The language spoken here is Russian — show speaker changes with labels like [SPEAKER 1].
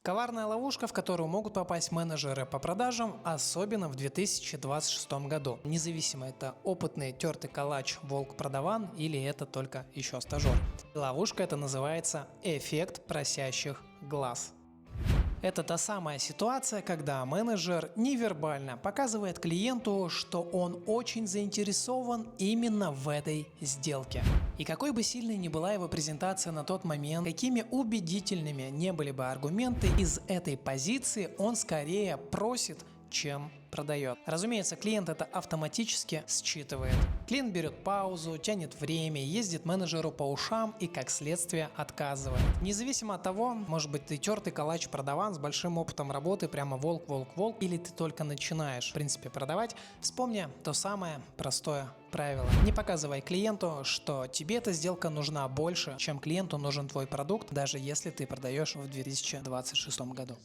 [SPEAKER 1] Коварная ловушка, в которую могут попасть менеджеры по продажам, особенно в 2026 году. Независимо, это опытный тертый калач волк-продаван или это только еще стажер. Ловушка эта называется эффект просящих глаз. Это та самая ситуация, когда менеджер невербально показывает клиенту, что он очень заинтересован именно в этой сделке. И какой бы сильной ни была его презентация на тот момент, какими убедительными не были бы аргументы, из этой позиции он скорее просит, чем продает. Разумеется, клиент это автоматически считывает. Клиент берет паузу, тянет время, ездит менеджеру по ушам и как следствие отказывает. Независимо от того, может быть ты тертый калач-продаван с большим опытом работы, прямо волк, или ты только начинаешь в принципе продавать, вспомни то самое простое правило. Не показывай клиенту, что тебе эта сделка нужна больше, чем клиенту нужен твой продукт, даже если ты продаешь в 2026 году.